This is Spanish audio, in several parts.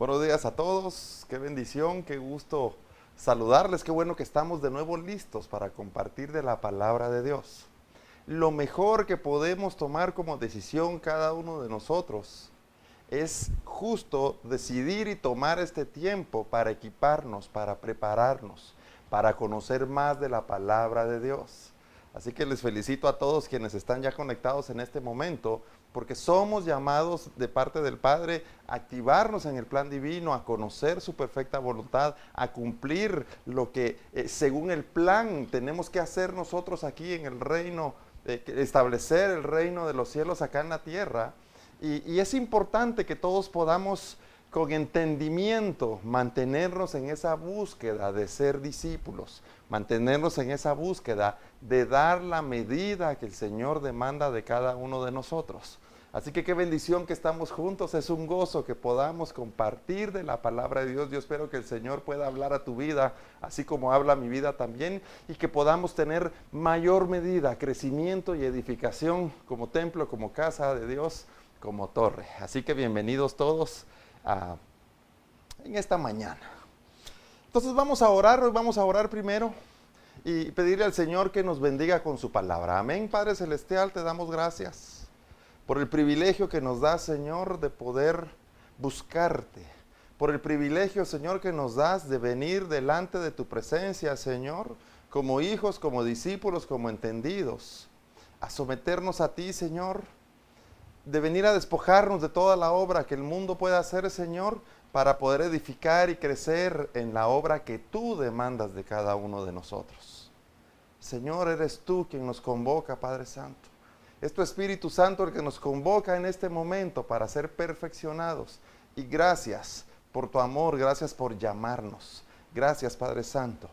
Buenos días a todos, qué bendición, qué gusto saludarles, qué bueno que estamos de nuevo listos para compartir de la palabra de Dios. Lo mejor que podemos tomar como decisión cada uno de nosotros es justo decidir y tomar este tiempo para equiparnos, para prepararnos, para conocer más de la palabra de Dios. Así que les felicito a todos quienes están ya conectados en este momento, porque somos llamados de parte del Padre a activarnos en el plan divino, a conocer su perfecta voluntad, a cumplir lo que según el plan tenemos que hacer nosotros aquí en el reino, establecer el reino de los cielos acá en la tierra. Y es importante que todos podamos con entendimiento mantenernos en esa búsqueda de ser discípulos, mantenernos en esa búsqueda de dar la medida que el Señor demanda de cada uno de nosotros. Así que qué bendición que estamos juntos, es un gozo que podamos compartir de la palabra de Dios. Yo espero que el Señor pueda hablar a tu vida, así como habla a mi vida también, y que podamos tener mayor medida, crecimiento y edificación como templo, como casa de Dios, como torre. Así que bienvenidos todos en esta mañana. Entonces vamos a orar, hoy vamos a orar primero y pedirle al Señor que nos bendiga con su palabra. Amén. Padre Celestial, te damos gracias por el privilegio que nos das, Señor, de poder buscarte, por el privilegio, Señor, que nos das de venir delante de tu presencia, Señor, como hijos, como discípulos, como entendidos, a someternos a ti, Señor, de venir a despojarnos de toda la obra que el mundo puede hacer, Señor, para poder edificar y crecer en la obra que tú demandas de cada uno de nosotros. Señor, eres tú quien nos convoca, Padre Santo. Es tu Espíritu Santo el que nos convoca en este momento para ser perfeccionados. Y gracias por tu amor, gracias por llamarnos. Gracias, Padre Santo,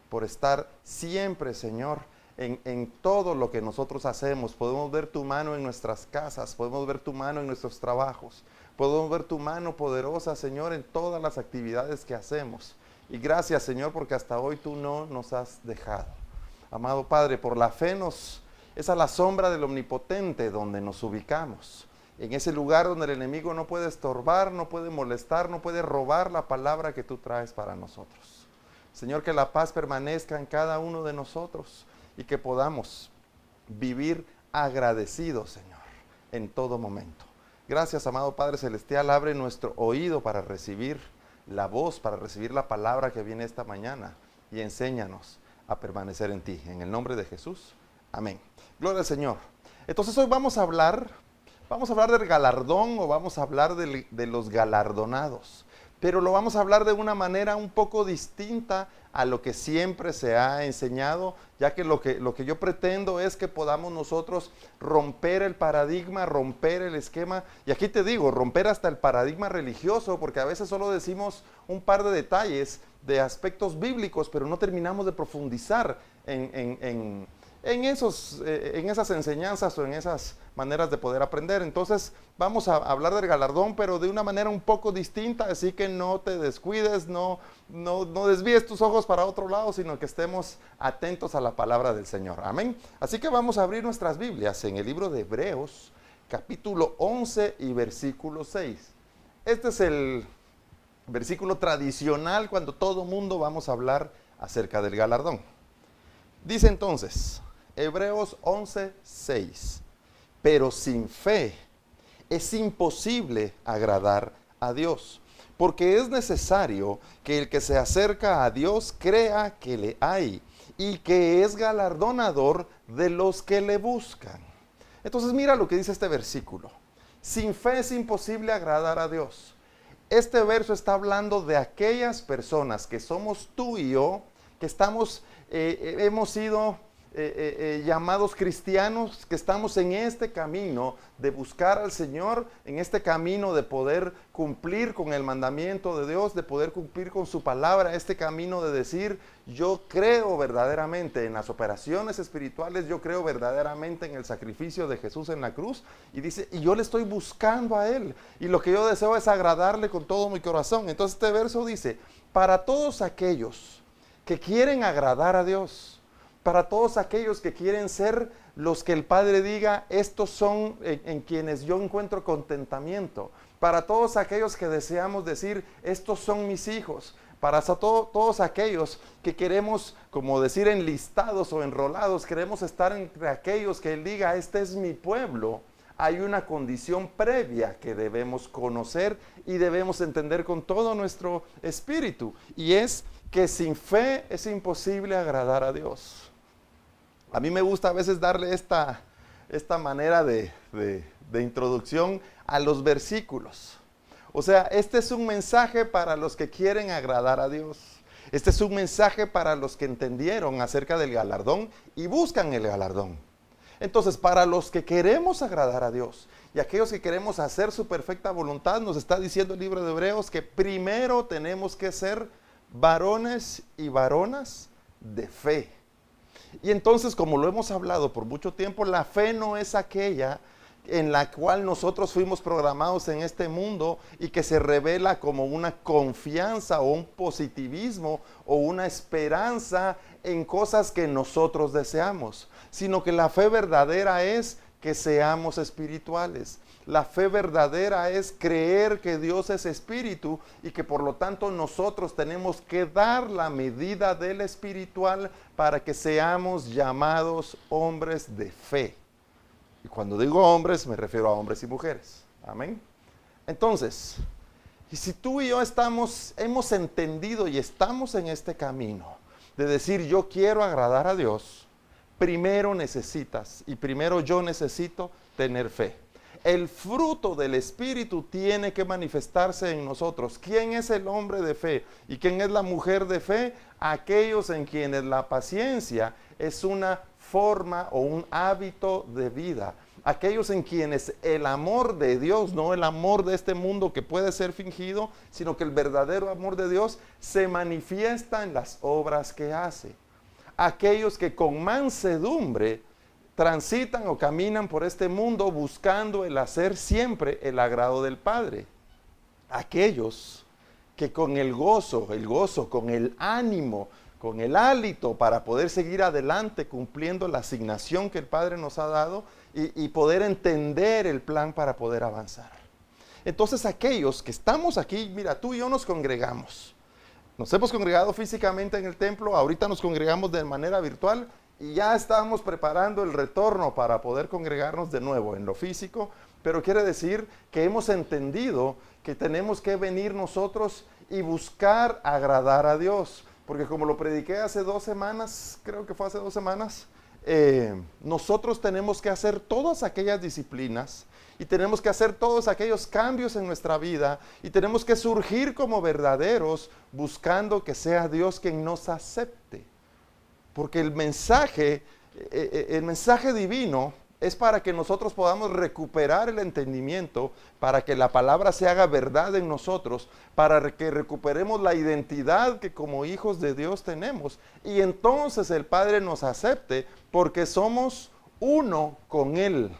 por estar siempre, Señor, en todo lo que nosotros hacemos. Podemos ver tu mano en nuestras casas, podemos ver tu mano en nuestros trabajos, podemos ver tu mano poderosa, Señor, en todas las actividades que hacemos. Y gracias, Señor, porque hasta hoy tú no nos has dejado. Amado Padre, por la fe es a la sombra del Omnipotente donde nos ubicamos. En ese lugar donde el enemigo no puede estorbar, no puede molestar, no puede robar la palabra que tú traes para nosotros. Señor, que la paz permanezca en cada uno de nosotros y que podamos vivir agradecidos, Señor, en todo momento. Gracias, amado Padre Celestial, abre nuestro oído para recibir la voz, para recibir la palabra que viene esta mañana y enséñanos a permanecer en ti. En el nombre de Jesús, amén. Gloria al Señor. Entonces hoy vamos a hablar del galardón o vamos a hablar de los galardonados. Pero lo vamos a hablar de una manera un poco distinta a lo que siempre se ha enseñado, ya que lo que yo pretendo es que podamos nosotros romper el paradigma, romper el esquema, y aquí te digo, romper hasta el paradigma religioso, porque a veces solo decimos un par de detalles de aspectos bíblicos, pero no terminamos de profundizar en esas enseñanzas o en esas maneras de poder aprender. Entonces vamos a hablar del galardón, pero de una manera un poco distinta, así que no te descuides, no desvíes tus ojos para otro lado, sino que estemos atentos a la palabra del Señor. Amén. Así que vamos a abrir nuestras Biblias en el libro de Hebreos, capítulo 11 y versículo 6. Este es el versículo tradicional cuando todo mundo vamos a hablar acerca del galardón. Dice entonces, Hebreos 11, 6, pero sin fe es imposible agradar a Dios, porque es necesario que el que se acerca a Dios crea que le hay y que es galardonador de los que le buscan. Entonces mira lo que dice este versículo, sin fe es imposible agradar a Dios. Este verso está hablando de aquellas personas que somos tú y yo, que hemos sido llamados cristianos, que estamos en este camino de buscar al Señor, en este camino de poder cumplir con el mandamiento de Dios, de poder cumplir con su palabra, este camino de decir, yo creo verdaderamente en las operaciones espirituales, yo creo verdaderamente en el sacrificio de Jesús en la cruz, y dice, y yo le estoy buscando a Él, y lo que yo deseo es agradarle con todo mi corazón. Entonces este verso dice, para todos aquellos que quieren agradar a Dios, para todos aquellos que quieren ser los que el Padre diga, estos son en quienes yo encuentro contentamiento, para todos aquellos que deseamos decir, estos son mis hijos, para todos aquellos que queremos, como decir, enlistados o enrolados, queremos estar entre aquellos que Él diga, este es mi pueblo. Hay una condición previa que debemos conocer y debemos entender con todo nuestro espíritu, y es que sin fe es imposible agradar a Dios. A mí me gusta a veces darle esta manera de introducción a los versículos. O sea, este es un mensaje para los que quieren agradar a Dios. Este es un mensaje para los que entendieron acerca del galardón y buscan el galardón. Entonces, para los que queremos agradar a Dios y aquellos que queremos hacer su perfecta voluntad, nos está diciendo el libro de Hebreos que primero tenemos que ser varones y varonas de fe. Y entonces, como lo hemos hablado por mucho tiempo, la fe no es aquella en la cual nosotros fuimos programados en este mundo y que se revela como una confianza o un positivismo o una esperanza en cosas que nosotros deseamos, sino que la fe verdadera es que seamos espirituales. La fe verdadera es creer que Dios es espíritu y que por lo tanto nosotros tenemos que dar la medida del espiritual para que seamos llamados hombres de fe. Y cuando digo hombres, me refiero a hombres y mujeres. Amén. Entonces, y si tú y yo hemos entendido y estamos en este camino de decir yo quiero agradar a Dios, primero yo necesito tener fe. El fruto del Espíritu tiene que manifestarse en nosotros. ¿Quién es el hombre de fe? ¿Y quién es la mujer de fe? Aquellos en quienes la paciencia es una forma o un hábito de vida. Aquellos en quienes el amor de Dios, no el amor de este mundo que puede ser fingido, sino que el verdadero amor de Dios se manifiesta en las obras que hace. Aquellos que con mansedumbre transitan o caminan por este mundo buscando el hacer siempre el agrado del Padre. Aquellos que con el gozo, con el ánimo, con el hálito para poder seguir adelante cumpliendo la asignación que el Padre nos ha dado y poder entender el plan para poder avanzar. Entonces aquellos que estamos aquí, mira, tú y yo nos congregamos. Nos hemos congregado físicamente en el templo, ahorita nos congregamos de manera virtual y ya estamos preparando el retorno para poder congregarnos de nuevo en lo físico, pero quiere decir que hemos entendido que tenemos que venir nosotros y buscar agradar a Dios. Porque como lo prediqué hace 2 semanas, creo que fue hace 2 semanas, nosotros tenemos que hacer todas aquellas disciplinas y tenemos que hacer todos aquellos cambios en nuestra vida y tenemos que surgir como verdaderos buscando que sea Dios quien nos acepte. Porque el mensaje divino es para que nosotros podamos recuperar el entendimiento, para que la palabra se haga verdad en nosotros, para que recuperemos la identidad que como hijos de Dios tenemos. Y entonces el Padre nos acepte porque somos uno con Él.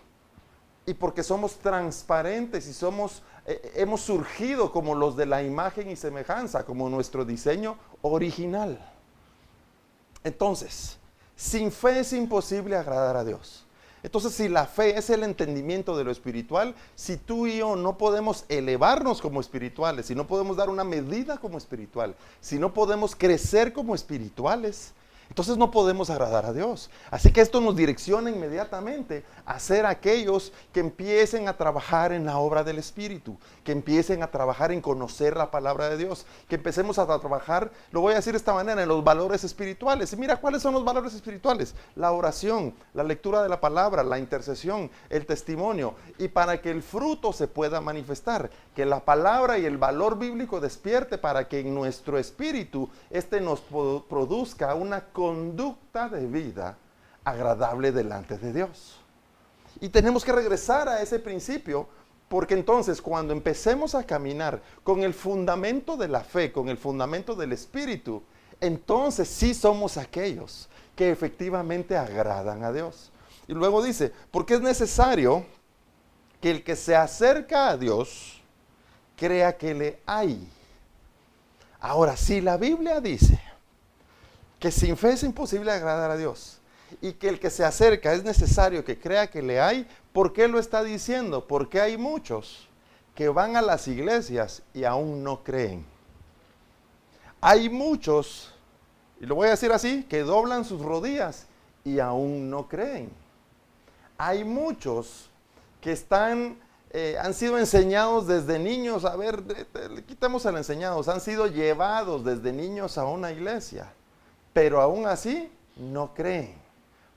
Y porque somos transparentes y hemos surgido como los de la imagen y semejanza, como nuestro diseño original. Entonces, sin fe es imposible agradar a Dios. Entonces, si la fe es el entendimiento de lo espiritual, si tú y yo no podemos elevarnos como espirituales, si no podemos dar una medida como espiritual, si no podemos crecer como espirituales, entonces no podemos agradar a Dios. Así que esto nos direcciona inmediatamente a ser aquellos que empiecen a trabajar en la obra del Espíritu, que empiecen a trabajar en conocer la palabra de Dios, que empecemos a trabajar, lo voy a decir de esta manera, en los valores espirituales. Y mira, ¿cuáles son los valores espirituales? La oración, la lectura de la palabra, la intercesión, el testimonio. Y para que el fruto se pueda manifestar, que la palabra y el valor bíblico despierte para que en nuestro espíritu nos produzca una conducta de vida agradable delante de Dios. Y tenemos que regresar a ese principio, porque entonces cuando empecemos a caminar con el fundamento de la fe, con el fundamento del Espíritu, entonces sí somos aquellos que efectivamente agradan a Dios. Y luego dice, porque es necesario que el que se acerca a Dios crea que le hay. Ahora, si la Biblia dice que sin fe es imposible agradar a Dios y que el que se acerca es necesario que crea que le hay, ¿por qué lo está diciendo? Porque hay muchos que van a las iglesias y aún no creen. Hay muchos, y lo voy a decir así, que doblan sus rodillas y aún no creen. Hay muchos que han sido enseñados desde niños, a ver, le quitamos el enseñados, han sido llevados desde niños a una iglesia, pero aún así no creen.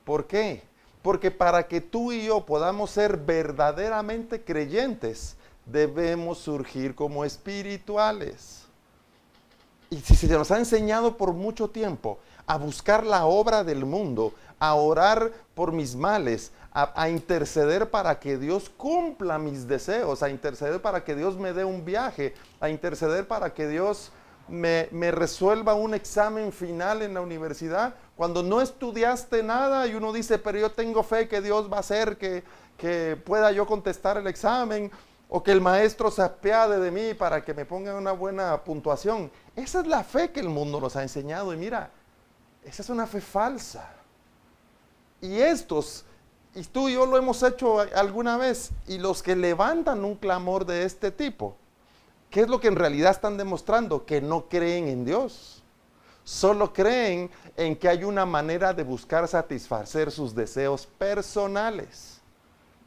¿Por qué? Porque para que tú y yo podamos ser verdaderamente creyentes, debemos surgir como espirituales. Y si se nos ha enseñado por mucho tiempo a buscar la obra del mundo, a orar por mis males, a interceder para que Dios cumpla mis deseos, a interceder para que Dios me dé un viaje, a interceder para que Dios me resuelva un examen final en la universidad, cuando no estudiaste nada y uno dice, pero yo tengo fe que Dios va a hacer que pueda yo contestar el examen, o que el maestro se apiade de mí para que me ponga una buena puntuación. Esa es la fe que el mundo nos ha enseñado, y mira, esa es una fe falsa. Y tú y yo lo hemos hecho alguna vez, y los que levantan un clamor de este tipo, ¿qué es lo que en realidad están demostrando? Que no creen en Dios. Solo creen en que hay una manera de buscar satisfacer sus deseos personales.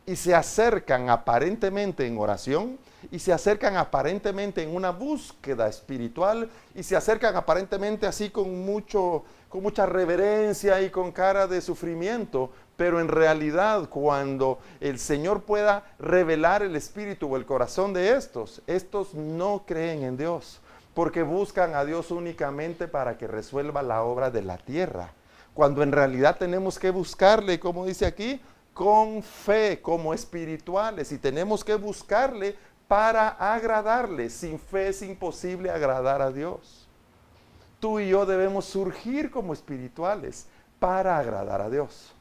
Y se acercan aparentemente en oración, y se acercan aparentemente en una búsqueda espiritual, y se acercan aparentemente así con mucha reverencia y con cara de sufrimiento, pero en realidad cuando el Señor pueda revelar el espíritu o el corazón de estos no creen en Dios, porque buscan a Dios únicamente para que resuelva la obra de la tierra, cuando en realidad tenemos que buscarle, como dice aquí, con fe, como espirituales, y tenemos que buscarle para agradarle. Sin fe es imposible agradar a Dios. Tú y yo debemos surgir como espirituales para agradar a Dios.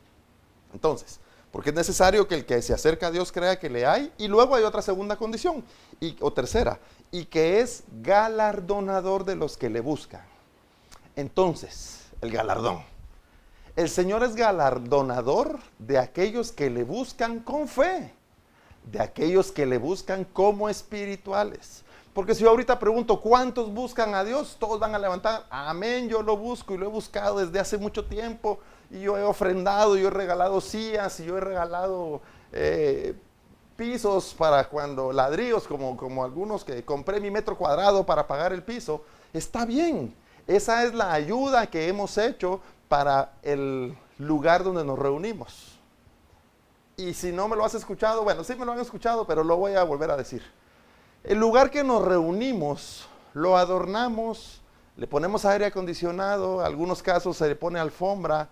Entonces, porque es necesario que el que se acerca a Dios crea que le hay, y luego hay otra segunda condición, o tercera, y que es galardonador de los que le buscan. Entonces, el galardón. El Señor es galardonador de aquellos que le buscan con fe, de aquellos que le buscan como espirituales. Porque si yo ahorita pregunto, ¿cuántos buscan a Dios? Todos van a levantar, amén, yo lo busco y lo he buscado desde hace mucho tiempo, y yo he ofrendado, yo he regalado sillas, y yo he regalado pisos para cuando ladrillos, como algunos que compré mi metro cuadrado para pagar el piso. Está bien, esa es la ayuda que hemos hecho para el lugar donde nos reunimos. Y si no me lo has escuchado, bueno, sí me lo han escuchado, pero lo voy a volver a decir. El lugar que nos reunimos, lo adornamos, le ponemos aire acondicionado, en algunos casos se le pone alfombra,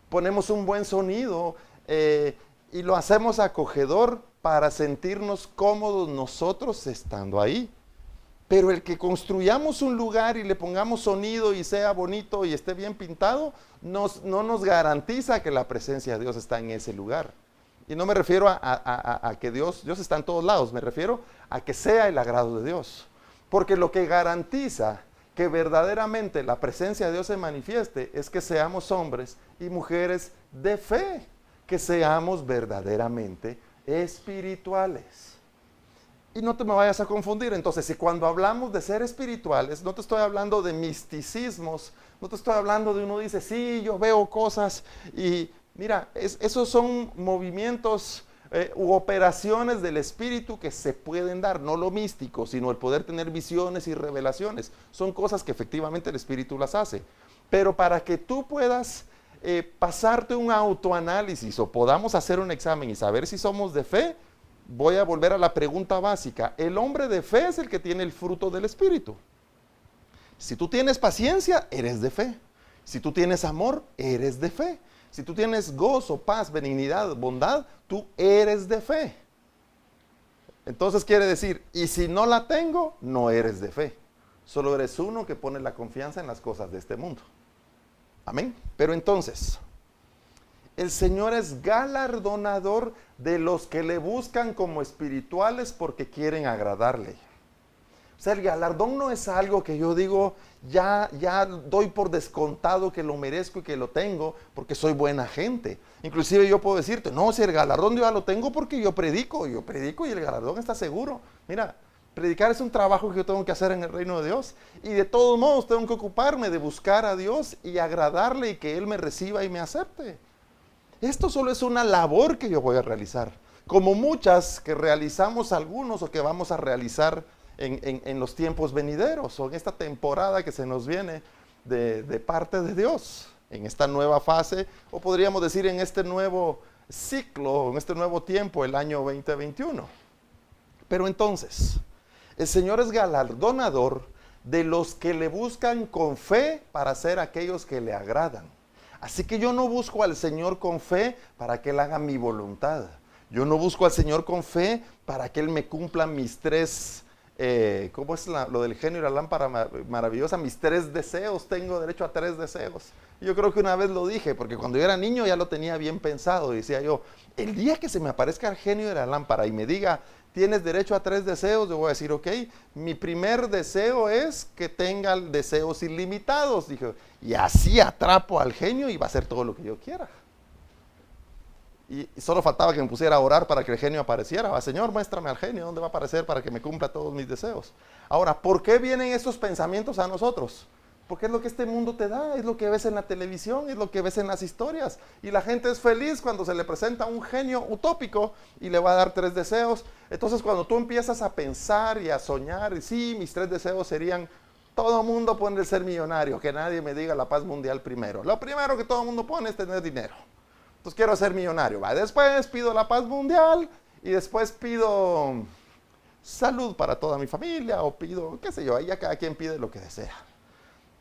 ponemos un buen sonido, y lo hacemos acogedor para sentirnos cómodos nosotros estando ahí. Pero el que construyamos un lugar y le pongamos sonido y sea bonito y esté bien pintado, no nos garantiza que la presencia de Dios está en ese lugar. Y no me refiero a que Dios está en todos lados, me refiero a que sea el agrado de Dios. Porque lo que garantiza que verdaderamente la presencia de Dios se manifieste es que seamos hombres y mujeres de fe, que seamos verdaderamente espirituales. Y no te me vayas a confundir. Entonces, si cuando hablamos de ser espirituales, no te estoy hablando de misticismos, no te estoy hablando de uno dice, sí, yo veo cosas, y mira, esos son movimientos u operaciones del espíritu que se pueden dar, no lo místico, sino el poder tener visiones y revelaciones. Son cosas que efectivamente el espíritu las hace. Pero para que tú puedas pasarte un autoanálisis o podamos hacer un examen y saber si somos de fe, voy a volver a la pregunta básica. El hombre de fe es el que tiene el fruto del Espíritu. Si tú tienes paciencia, eres de fe. Si tú tienes amor, eres de fe. Si tú tienes gozo, paz, benignidad, bondad, tú eres de fe. Entonces quiere decir, y si no la tengo, no eres de fe. Solo eres uno que pone la confianza en las cosas de este mundo. Amén. Pero entonces, el Señor es galardonador de los que le buscan como espirituales porque quieren agradarle. O sea, el galardón no es algo que yo digo, ya doy por descontado que lo merezco y que lo tengo porque soy buena gente. Inclusive yo puedo decirte, no, si el galardón yo ya lo tengo porque yo predico y el galardón está seguro. Mira, predicar es un trabajo que yo tengo que hacer en el reino de Dios. Y de todos modos tengo que ocuparme de buscar a Dios y agradarle y que Él me reciba y me acepte. Esto solo es una labor que yo voy a realizar. Como muchas que realizamos algunos o que vamos a realizar en los tiempos venideros o en esta temporada que se nos viene de parte de Dios. En esta nueva fase, o podríamos decir en este nuevo ciclo, en este nuevo tiempo, el año 2021. Pero entonces, el Señor es galardonador de los que le buscan con fe para ser aquellos que le agradan. Así que yo no busco al Señor con fe para que Él haga mi voluntad. Yo no busco al Señor con fe para que Él me cumpla mis tres, ¿cómo es lo del genio y la lámpara maravillosa? Mis 3 deseos, tengo derecho a 3 deseos. Yo creo que una vez lo dije, porque cuando yo era niño ya lo tenía bien pensado. Y decía yo, el día que se me aparezca el genio de la lámpara y me diga, tienes derecho a 3 deseos, yo voy a decir, ok, mi primer deseo es que tenga deseos ilimitados. Dije, y así atrapo al genio y va a hacer todo lo que yo quiera. Y solo faltaba que me pusiera a orar para que el genio apareciera. Señor, muéstrame al genio, ¿dónde va a aparecer para que me cumpla todos mis deseos? Ahora, ¿por qué vienen estos pensamientos a nosotros? Porque es lo que este mundo te da, es lo que ves en la televisión, es lo que ves en las historias. Y la gente es feliz cuando se le presenta un genio utópico y le va a dar 3 deseos. Entonces cuando tú empiezas a pensar y a soñar, y sí, mis 3 deseos serían, todo el mundo pone el ser millonario, que nadie me diga la paz mundial primero. Lo primero que todo el mundo pone es tener dinero. Entonces quiero ser millonario. ¿Va? Después pido la paz mundial y después pido salud para toda mi familia o pido, qué sé yo, ahí ya cada quien pide lo que desea.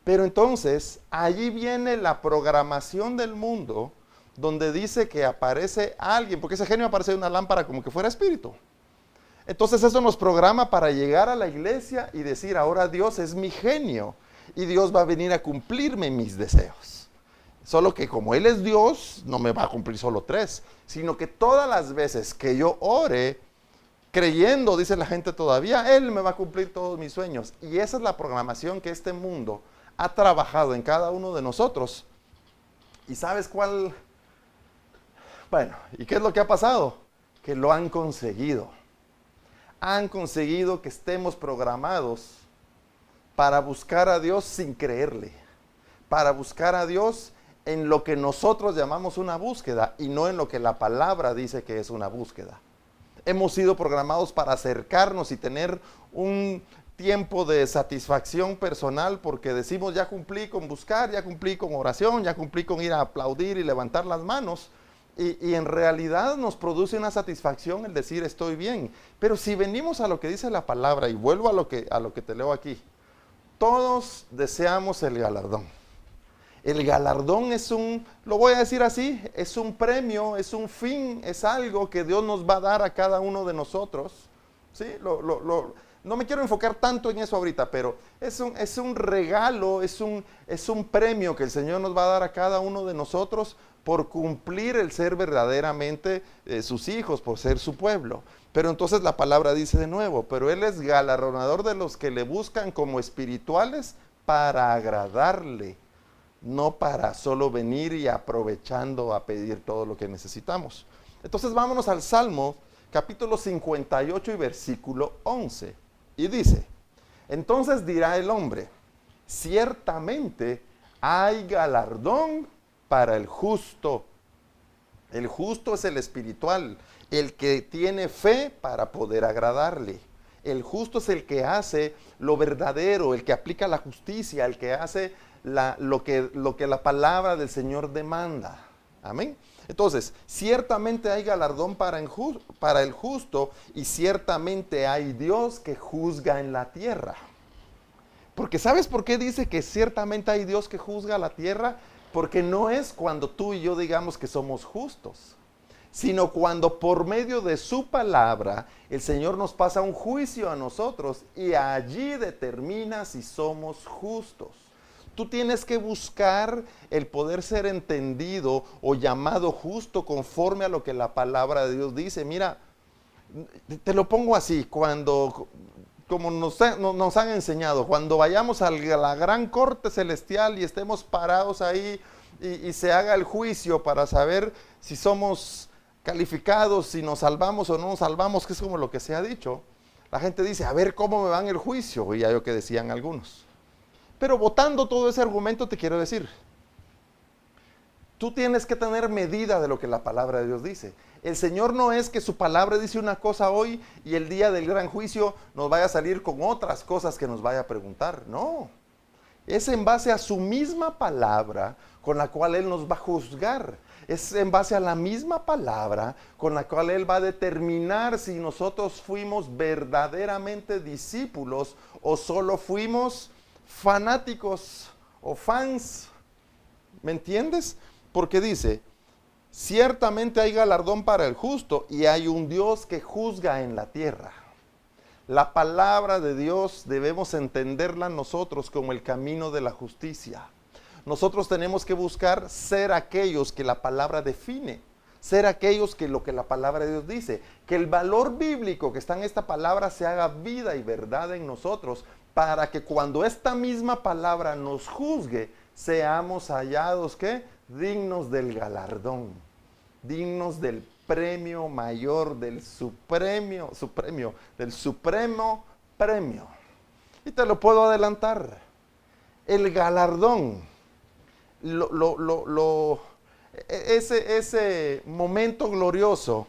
Pero entonces, allí viene la programación del mundo, donde dice que aparece alguien, porque ese genio aparece en una lámpara como que fuera espíritu. Entonces eso nos programa para llegar a la iglesia y decir, ahora Dios es mi genio, y Dios va a venir a cumplirme mis deseos. Solo que como Él es Dios, no me va a cumplir solo 3, sino que todas las veces que yo ore, creyendo, dice la gente todavía, Él me va a cumplir todos mis sueños. Y esa es la programación que este mundo ha trabajado en cada uno de nosotros. ¿Y sabes cuál? Bueno, ¿y qué es lo que ha pasado? Que lo han conseguido. Han conseguido que estemos programados para buscar a Dios sin creerle. Para buscar a Dios en lo que nosotros llamamos una búsqueda y no en lo que la palabra dice que es una búsqueda. Hemos sido programados para acercarnos y tener un tiempo de satisfacción personal porque decimos ya cumplí con buscar, ya cumplí con oración, ya cumplí con ir a aplaudir y levantar las manos y en realidad nos produce una satisfacción el decir estoy bien. Pero si venimos a lo que dice la palabra y vuelvo a lo que te leo aquí, todos deseamos el galardón. El galardón es lo voy a decir así, es un premio, es un fin, es algo que Dios nos va a dar a cada uno de nosotros. ¿Sí? No me quiero enfocar tanto en eso ahorita, pero es un regalo, es un premio que el Señor nos va a dar a cada uno de nosotros por cumplir el ser verdaderamente sus hijos, por ser su pueblo. Pero entonces la palabra dice de nuevo, pero Él es galardonador de los que le buscan como espirituales para agradarle. No para solo venir y aprovechando a pedir todo lo que necesitamos. Entonces vámonos al Salmo, capítulo 58 y versículo 11. Y dice, entonces dirá el hombre, ciertamente hay galardón para el justo. El justo es el espiritual, el que tiene fe para poder agradarle. El justo es el que hace lo verdadero, el que aplica la justicia, el que hace lo que la palabra del Señor demanda. Amén. Entonces, ciertamente hay galardón para el justo y ciertamente hay Dios que juzga en la tierra. Porque ¿sabes por qué dice que ciertamente hay Dios que juzga la tierra? Porque no es cuando tú y yo digamos que somos justos, sino cuando por medio de su palabra el Señor nos pasa un juicio a nosotros y allí determina si somos justos. Tú tienes que buscar el poder ser entendido o llamado justo conforme a lo que la palabra de Dios dice. Mira, te lo pongo así, como nos han enseñado, cuando vayamos a la gran corte celestial y estemos parados ahí y se haga el juicio para saber si somos calificados, si nos salvamos o no nos salvamos, que es como lo que se ha dicho. La gente dice, a ver cómo me va en el juicio, oía yo que decían algunos. Pero botando todo ese argumento te quiero decir, tú tienes que tener medida de lo que la palabra de Dios dice. El Señor no es que su palabra dice una cosa hoy y el día del gran juicio nos vaya a salir con otras cosas que nos vaya a preguntar. No, es en base a su misma palabra con la cual Él nos va a juzgar. Es en base a la misma palabra con la cual Él va a determinar si nosotros fuimos verdaderamente discípulos o solo fuimos fanáticos o fans. ¿Me entiendes? Porque dice, ciertamente hay galardón para el justo y hay un Dios que juzga en la tierra. La palabra de Dios debemos entenderla nosotros como el camino de la justicia. Nosotros tenemos que buscar ser aquellos que la palabra define, ser aquellos que lo que la palabra de Dios dice, que el valor bíblico que está en esta palabra se haga vida y verdad en nosotros, para que cuando esta misma palabra nos juzgue, seamos hallados, ¿qué? Dignos del galardón, dignos del premio mayor, del supremo premio. Y te lo puedo adelantar. El galardón, ese momento glorioso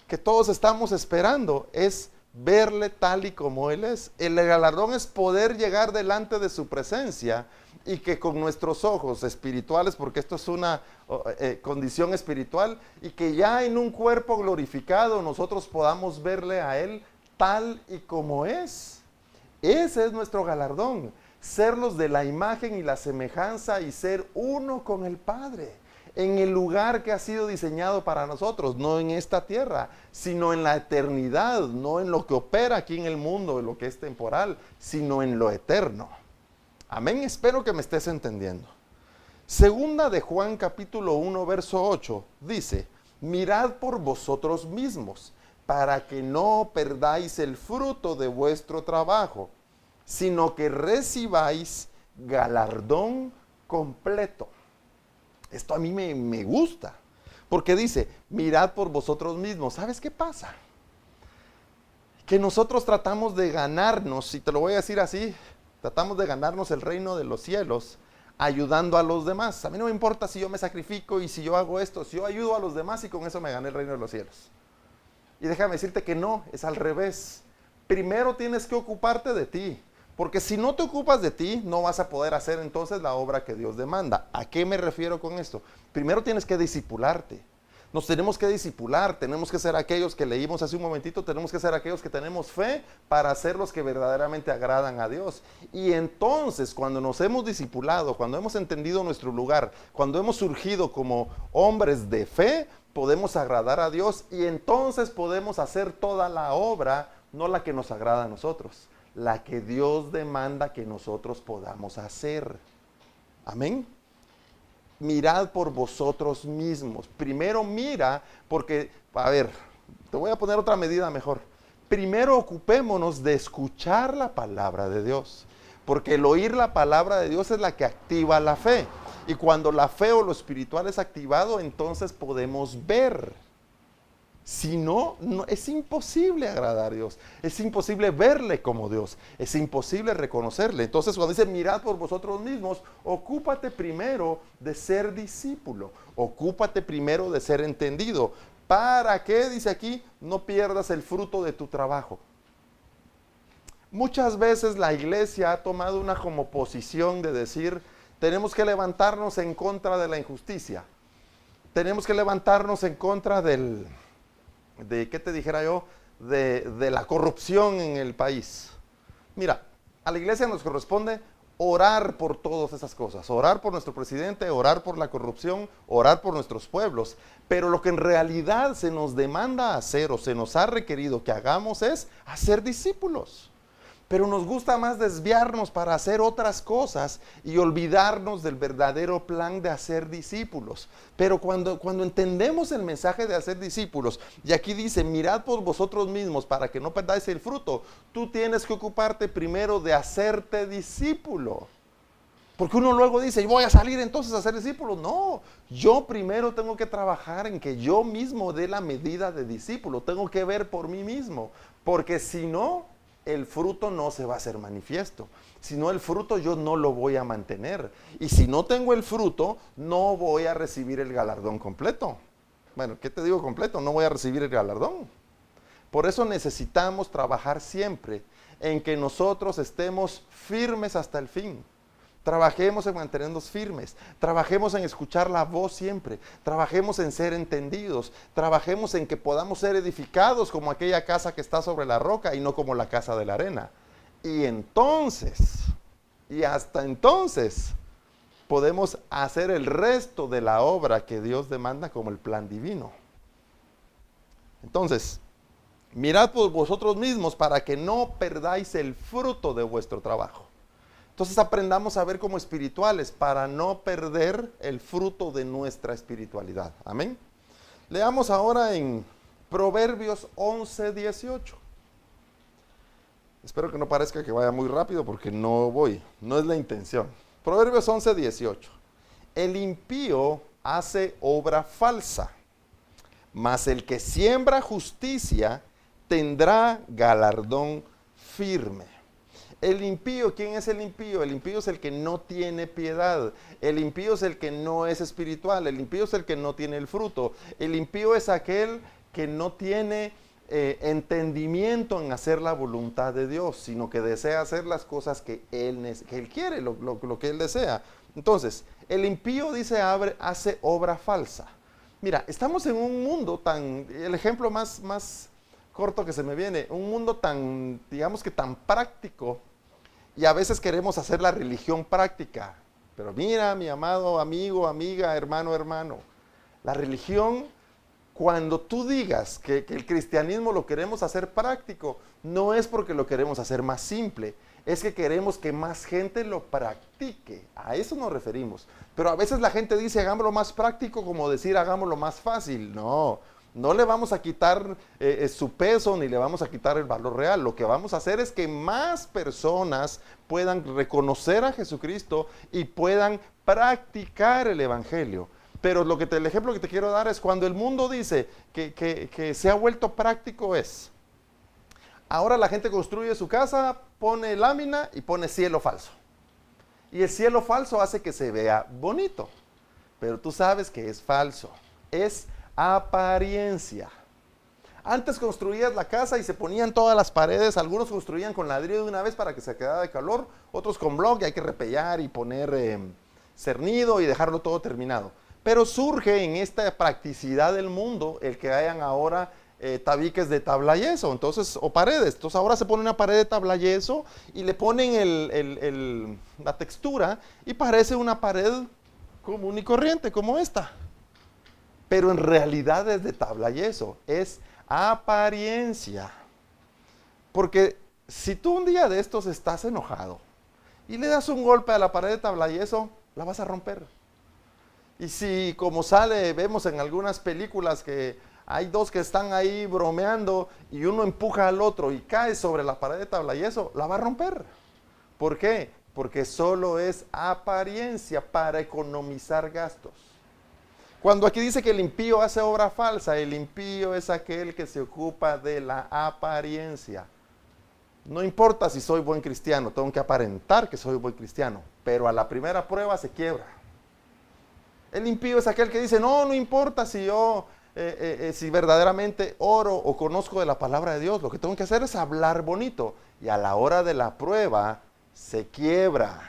que todos estamos esperando es verle tal y como Él es. El galardón es poder llegar delante de su presencia y que con nuestros ojos espirituales, porque esto es una condición espiritual, y que ya en un cuerpo glorificado nosotros podamos verle a Él tal y como es. Ese es nuestro galardón, ser los de la imagen y la semejanza y ser uno con el Padre, en el lugar que ha sido diseñado para nosotros, no en esta tierra, sino en la eternidad, no en lo que opera aquí en el mundo, en lo que es temporal, sino en lo eterno. Amén, espero que me estés entendiendo. Segunda de Juan capítulo 1 verso 8 dice, mirad por vosotros mismos, para que no perdáis el fruto de vuestro trabajo, sino que recibáis galardón completo. Esto a mí me gusta, porque dice, mirad por vosotros mismos. ¿Sabes qué pasa? Que nosotros tratamos de ganarnos, y te lo voy a decir así, tratamos de ganarnos el reino de los cielos ayudando a los demás. A mí no me importa si yo me sacrifico y si yo hago esto, si yo ayudo a los demás y con eso me gané el reino de los cielos. Y déjame decirte que no, es al revés. Primero tienes que ocuparte de ti, porque si no te ocupas de ti, no vas a poder hacer entonces la obra que Dios demanda. ¿A qué me refiero con esto? Primero tienes que discipularte. Nos tenemos que discipular, tenemos que ser aquellos que leímos hace un momentito, tenemos que ser aquellos que tenemos fe para ser los que verdaderamente agradan a Dios. Y entonces, cuando nos hemos discipulado, cuando hemos entendido nuestro lugar, cuando hemos surgido como hombres de fe, podemos agradar a Dios y entonces podemos hacer toda la obra, no la que nos agrada a nosotros, la que Dios demanda que nosotros podamos hacer. Amén. Mirad por vosotros mismos. Primero mira, porque, a ver, te voy a poner otra medida mejor. Primero ocupémonos de escuchar la palabra de Dios, porque el oír la palabra de Dios es la que activa la fe. Y cuando la fe o lo espiritual es activado, entonces podemos ver. Si no, es imposible agradar a Dios, es imposible verle como Dios, es imposible reconocerle. Entonces cuando dice mirad por vosotros mismos, ocúpate primero de ser discípulo, ocúpate primero de ser entendido. ¿Para qué? Dice aquí, no pierdas el fruto de tu trabajo. Muchas veces la iglesia ha tomado una como posición de decir, tenemos que levantarnos en contra de la injusticia, tenemos que levantarnos en contra de ¿qué te dijera yo? De la corrupción en el país. Mira, a la iglesia nos corresponde orar por todas esas cosas, orar por nuestro presidente, orar por la corrupción, orar por nuestros pueblos, pero lo que en realidad se nos demanda hacer o se nos ha requerido que hagamos es hacer discípulos. Pero nos gusta más desviarnos para hacer otras cosas y olvidarnos del verdadero plan de hacer discípulos. Pero cuando entendemos el mensaje de hacer discípulos, y aquí dice, mirad por vosotros mismos para que no perdáis el fruto, tú tienes que ocuparte primero de hacerte discípulo. Porque uno luego dice, voy a salir entonces a hacer discípulos. No, yo primero tengo que trabajar en que yo mismo dé la medida de discípulo. Tengo que ver por mí mismo, porque si no, el fruto no se va a hacer manifiesto. Si no, el fruto yo no lo voy a mantener. Y si no tengo el fruto, no voy a recibir el galardón completo. Bueno, ¿qué te digo completo? No voy a recibir el galardón. Por eso necesitamos trabajar siempre en que nosotros estemos firmes hasta el fin. Trabajemos en mantenernos firmes, trabajemos en escuchar la voz siempre, trabajemos en ser entendidos, trabajemos en que podamos ser edificados como aquella casa que está sobre la roca y no como la casa de la arena. Y entonces, y hasta entonces, podemos hacer el resto de la obra que Dios demanda como el plan divino. Entonces, mirad por vosotros mismos para que no perdáis el fruto de vuestro trabajo. Entonces aprendamos a ver como espirituales para no perder el fruto de nuestra espiritualidad. Amén. Leamos ahora en Proverbios 11:18. Espero que no parezca que vaya muy rápido porque no voy, no es la intención. Proverbios 11:18. El impío hace obra falsa, mas el que siembra justicia tendrá galardón firme. El impío, ¿quién es el impío? El impío es el que no tiene piedad. El impío es el que no es espiritual. El impío es el que no tiene el fruto. El impío es aquel que no tiene entendimiento en hacer la voluntad de Dios, sino que desea hacer las cosas que él quiere, lo que él desea. Entonces, el impío dice, hace obra falsa. Mira, estamos en un mundo el ejemplo más corto que se me viene, un mundo tan, digamos que tan práctico, y a veces queremos hacer la religión práctica. Pero mira, mi amado amigo, amiga, hermano, la religión, cuando tú digas que el cristianismo lo queremos hacer práctico, no es porque lo queremos hacer más simple, es que queremos que más gente lo practique. A eso nos referimos. Pero a veces la gente dice, hagámoslo más práctico, como decir, hagámoslo más fácil. No le vamos a quitar su peso ni le vamos a quitar el valor real. Lo que vamos a hacer es que más personas puedan reconocer a Jesucristo y puedan practicar el evangelio. Pero el ejemplo que te quiero dar es cuando el mundo dice que se ha vuelto práctico ahora la gente construye su casa, pone lámina y pone cielo falso. Y el cielo falso hace que se vea bonito. Pero tú sabes que es falso. Es apariencia. Antes construías la casa y se ponían todas las paredes, algunos construían con ladrillo de una vez para que se quedara de calor, otros con bloc y hay que repellar y poner cernido y dejarlo todo terminado. Pero surge en esta practicidad del mundo el que hayan ahora tabiques de tabla yeso, o paredes. Entonces ahora se pone una pared de tabla yeso y le ponen la textura y parece una pared común y corriente como esta. Pero en realidad es de tabla yeso, es apariencia. Porque si tú un día de estos estás enojado y le das un golpe a la pared de tabla yeso, la vas a romper. Y si como vemos en algunas películas que hay dos que están ahí bromeando y uno empuja al otro y cae sobre la pared de tabla yeso, la va a romper. ¿Por qué? Porque solo es apariencia para economizar gastos. Cuando aquí dice que el impío hace obra falsa, el impío es aquel que se ocupa de la apariencia. No importa si soy buen cristiano, tengo que aparentar que soy buen cristiano, pero a la primera prueba se quiebra. El impío es aquel que dice, no importa si yo, si verdaderamente oro o conozco de la palabra de Dios, lo que tengo que hacer es hablar bonito. Y a la hora de la prueba se quiebra.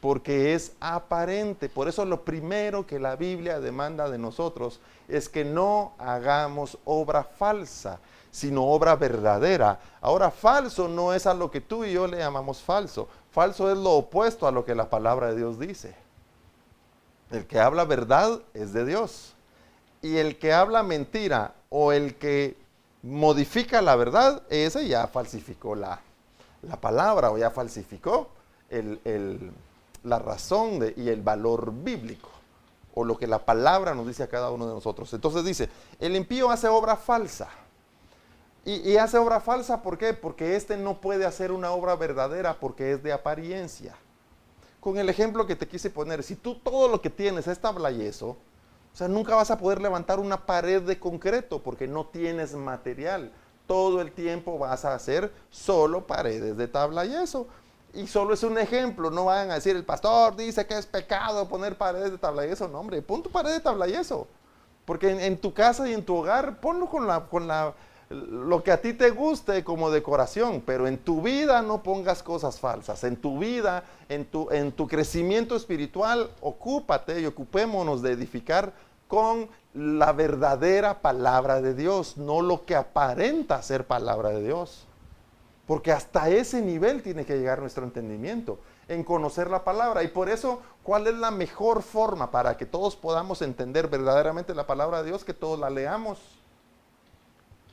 Porque es aparente. Por eso lo primero que la Biblia demanda de nosotros es que no hagamos obra falsa, sino obra verdadera. Ahora, falso no es a lo que tú y yo le llamamos falso. Falso es lo opuesto a lo que la palabra de Dios dice. El que habla verdad es de Dios. Y el que habla mentira o el que modifica la verdad, ese ya falsificó la palabra o ya falsificó la razón y el valor bíblico, o lo que la palabra nos dice a cada uno de nosotros. Entonces dice, el impío hace obra falsa. Y hace obra falsa, ¿por qué? Porque no puede hacer una obra verdadera porque es de apariencia. Con el ejemplo que te quise poner, si tú todo lo que tienes es tabla yeso, o sea, nunca vas a poder levantar una pared de concreto porque no tienes material. todo el tiempo vas a hacer solo paredes de tabla y yeso. Y solo es un ejemplo, no vayan a decir, el pastor dice que es pecado poner paredes de tabla y yeso. No, hombre, pon tu pared de tabla y yeso. Porque en tu casa y en tu hogar, ponlo lo que a ti te guste como decoración, pero en tu vida no pongas cosas falsas. En tu vida, en tu crecimiento espiritual, ocúpate y ocupémonos de edificar con la verdadera palabra de Dios, no lo que aparenta ser palabra de Dios. Porque hasta ese nivel tiene que llegar nuestro entendimiento, en conocer la palabra. Y por eso, ¿cuál es la mejor forma para que todos podamos entender verdaderamente la palabra de Dios? Que todos la leamos.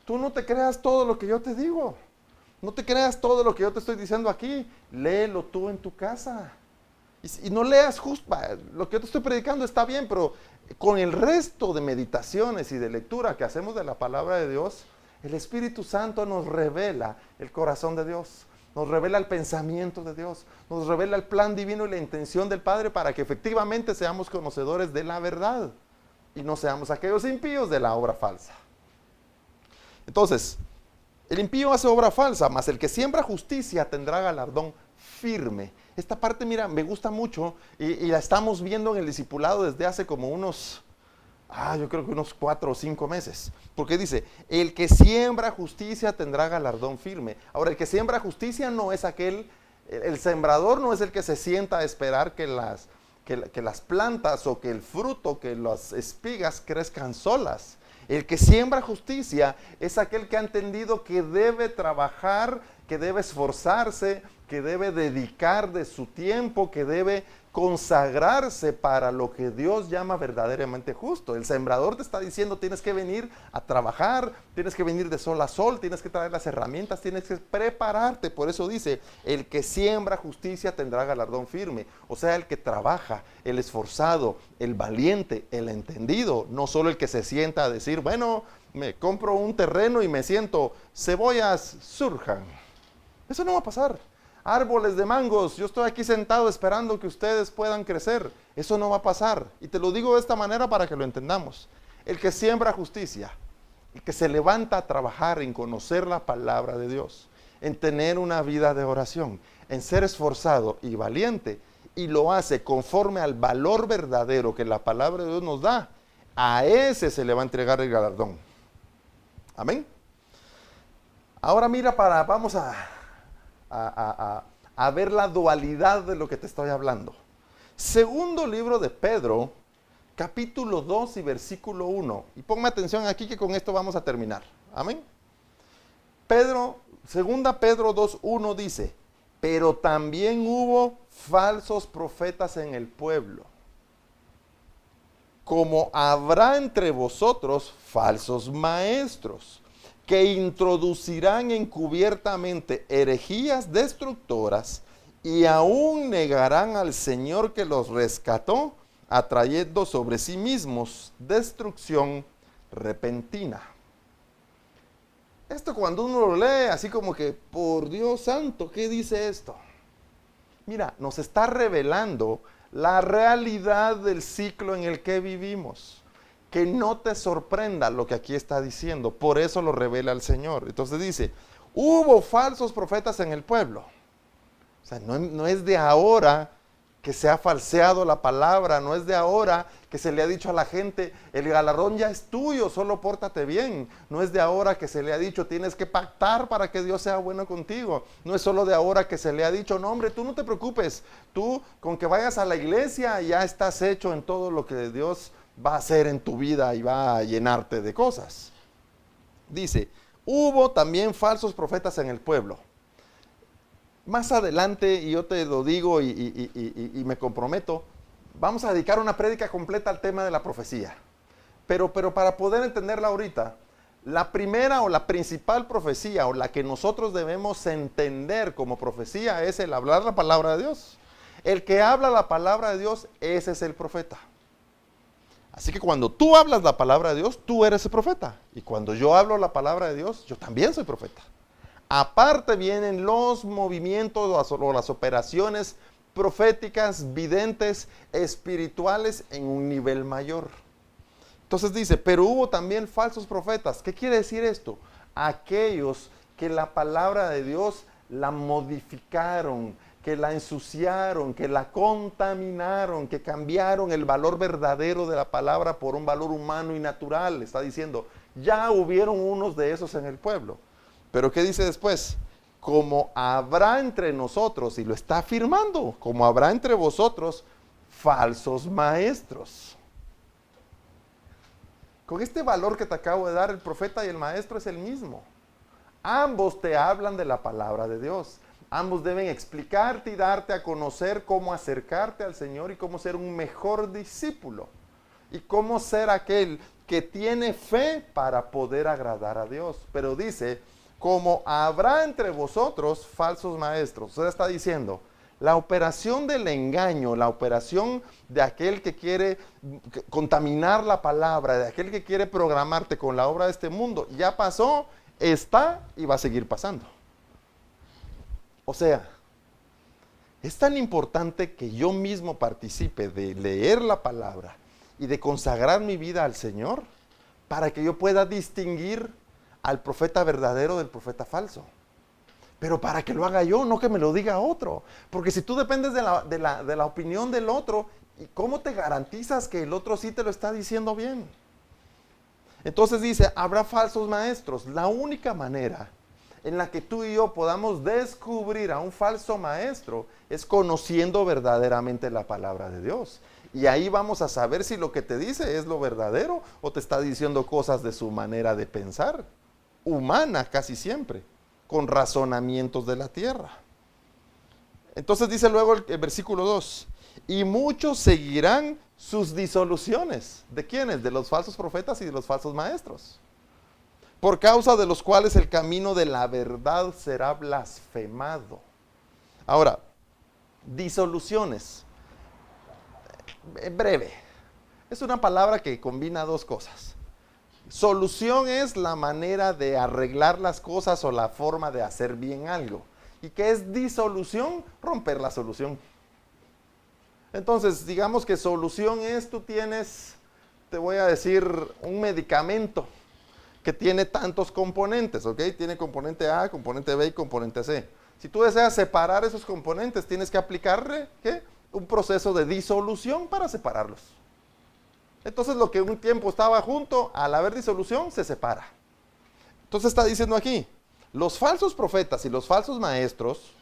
Tú no te creas todo lo que yo te digo. No te creas todo lo que yo te estoy diciendo aquí. Léelo tú en tu casa. Y no leas justo, lo que yo te estoy predicando está bien, pero con el resto de meditaciones y de lectura que hacemos de la palabra de Dios, el Espíritu Santo nos revela el corazón de Dios, nos revela el pensamiento de Dios, nos revela el plan divino y la intención del Padre para que efectivamente seamos conocedores de la verdad y no seamos aquellos impíos de la obra falsa. Entonces, el impío hace obra falsa, mas el que siembra justicia tendrá galardón firme. Esta parte, mira, me gusta mucho y la estamos viendo en el discipulado desde hace como yo creo que unos 4 o 5 meses. Porque dice, el que siembra justicia tendrá galardón firme. Ahora, el que siembra justicia no es el sembrador no es el que se sienta a esperar que las plantas o que el fruto, que las espigas crezcan solas. El que siembra justicia es aquel que ha entendido que debe trabajar, que debe esforzarse, que debe dedicar de su tiempo, que debe consagrarse para lo que Dios llama verdaderamente justo. El sembrador te está diciendo, tienes que venir a trabajar, tienes que venir de sol a sol, tienes que traer las herramientas, tienes que prepararte. Por eso dice, el que siembra justicia tendrá galardón firme. O sea, el que trabaja, el esforzado, el valiente, el entendido, no solo el que se sienta a decir, bueno, me compro un terreno y me siento, cebollas surjan. Eso no va a pasar. Árboles de mangos, yo estoy aquí sentado esperando que ustedes puedan crecer. Eso no va a pasar. Y te lo digo de esta manera para que lo entendamos. El que siembra justicia, el que se levanta a trabajar en conocer la palabra de Dios, en tener una vida de oración, en ser esforzado y valiente, y lo hace conforme al valor verdadero que la palabra de Dios nos da, a ese se le va a entregar el galardón. Amén. Ahora mira, vamos a ver la dualidad de lo que te estoy hablando. Segundo libro de Pedro, capítulo 2 y versículo 1. Y ponme atención aquí que con esto vamos a terminar. Amén. Segunda Pedro 2:1 dice, pero también hubo falsos profetas en el pueblo, como habrá entre vosotros falsos maestros, que introducirán encubiertamente herejías destructoras y aún negarán al Señor que los rescató, atrayendo sobre sí mismos destrucción repentina. Esto cuando uno lo lee, así como que, por Dios santo, ¿qué dice esto? Mira, nos está revelando la realidad del ciclo en el que vivimos. Que no te sorprenda lo que aquí está diciendo, por eso lo revela el Señor. Entonces dice, hubo falsos profetas en el pueblo. O sea, no es de ahora que se ha falseado la palabra, no es de ahora que se le ha dicho a la gente, el galardón ya es tuyo, solo pórtate bien. No es de ahora que se le ha dicho, tienes que pactar para que Dios sea bueno contigo. No es solo de ahora que se le ha dicho, no hombre, tú no te preocupes, tú con que vayas a la iglesia ya estás hecho en todo lo que Dios va a hacer en tu vida y va a llenarte de cosas. Dice, hubo también falsos profetas en el pueblo. Más adelante, y yo te lo digo y me comprometo, vamos a dedicar una prédica completa al tema de la profecía. Pero para poder entenderla ahorita, la primera o la principal profecía o la que nosotros debemos entender como profecía es el hablar la palabra de Dios. El que habla la palabra de Dios, ese es el profeta. Así que cuando tú hablas la palabra de Dios, tú eres el profeta. Y cuando yo hablo la palabra de Dios, yo también soy profeta. Aparte vienen los movimientos o las operaciones proféticas, videntes, espirituales en un nivel mayor. Entonces dice, pero hubo también falsos profetas. ¿Qué quiere decir esto? aquellos que la palabra de Dios la modificaron, que la ensuciaron, que la contaminaron, que cambiaron el valor verdadero de la palabra por un valor humano y natural. Está diciendo, ya hubieron unos de esos en el pueblo. Pero ¿qué dice después? Como habrá entre nosotros, y lo está afirmando, como habrá entre vosotros falsos maestros. Con este valor que te acabo de dar, el profeta y el maestro es el mismo. Ambos te hablan de la palabra de Dios. Ambos deben explicarte y darte a conocer cómo acercarte al Señor y cómo ser un mejor discípulo. Y cómo ser aquel que tiene fe para poder agradar a Dios. Pero dice, como habrá entre vosotros falsos maestros. O sea, está diciendo, la operación del engaño, la operación de aquel que quiere contaminar la palabra, de aquel que quiere programarte con la obra de este mundo, ya pasó, está y va a seguir pasando. O sea, es tan importante que yo mismo participe de leer la palabra y de consagrar mi vida al Señor para que yo pueda distinguir al profeta verdadero del profeta falso. Pero para que lo haga yo, no que me lo diga otro. Porque si tú dependes de la opinión del otro, ¿cómo te garantizas que el otro sí te lo está diciendo bien? Entonces dice, habrá falsos maestros. La única manera en la que tú y yo podamos descubrir a un falso maestro es conociendo verdaderamente la palabra de Dios. Y ahí vamos a saber si lo que te dice es lo verdadero o te está diciendo cosas de su manera de pensar, humana casi siempre, con razonamientos de la tierra. Entonces dice luego el versículo 2, y muchos seguirán sus disoluciones. ¿De quiénes? De los falsos profetas y de los falsos maestros. Por causa de los cuales el camino de la verdad será blasfemado. Ahora, disoluciones. Breve. Es una palabra que combina dos cosas. Solución es la manera de arreglar las cosas o la forma de hacer bien algo. ¿Y qué es disolución? Romper la solución. Entonces, digamos que solución es, tú tienes, te voy a decir, un medicamento que tiene tantos componentes, ¿ok? Tiene componente A, componente B y componente C. Si tú deseas separar esos componentes, tienes que aplicarle, ¿qué? Un proceso de disolución para separarlos. Entonces, lo que un tiempo estaba junto, al haber disolución, se separa. Entonces está diciendo aquí, los falsos profetas y los falsos maestros,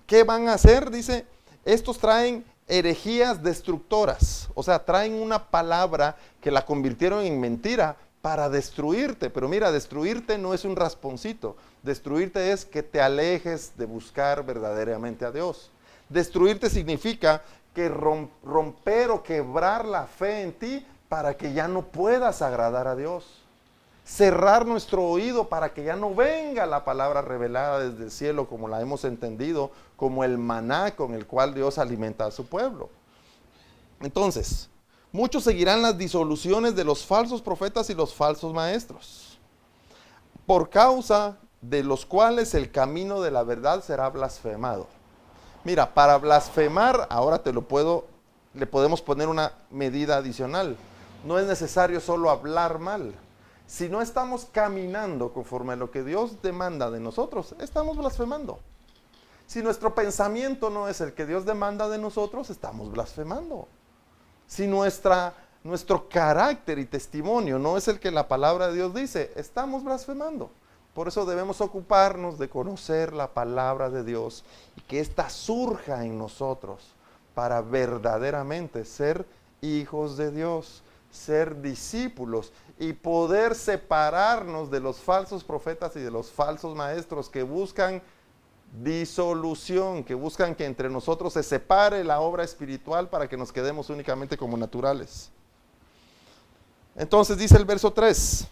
¿qué van a hacer? Dice, estos traen herejías destructoras, o sea, traen una palabra que la convirtieron en mentira para destruirte. Pero mira, destruirte no es un rasponcito, destruirte es que te alejes de buscar verdaderamente a Dios. Destruirte significa que romper o quebrar la fe en ti para que ya no puedas agradar a Dios. Cerrar nuestro oído para que ya no venga la palabra revelada desde el cielo como la hemos entendido, como el maná con el cual Dios alimenta a su pueblo. Entonces, muchos seguirán las disoluciones de los falsos profetas y los falsos maestros, por causa de los cuales el camino de la verdad será blasfemado. Mira, para blasfemar, ahora le podemos poner una medida adicional. No es necesario solo hablar mal. Si no estamos caminando conforme a lo que Dios demanda de nosotros, estamos blasfemando. Si nuestro pensamiento no es el que Dios demanda de nosotros, estamos blasfemando. Si nuestro carácter y testimonio no es el que la palabra de Dios dice, estamos blasfemando. Por eso debemos ocuparnos de conocer la palabra de Dios y que ésta surja en nosotros para verdaderamente ser hijos de Dios, ser discípulos y poder separarnos de los falsos profetas y de los falsos maestros que buscan disolución, que buscan que entre nosotros se separe la obra espiritual para que nos quedemos únicamente como naturales. Entonces dice el verso 3,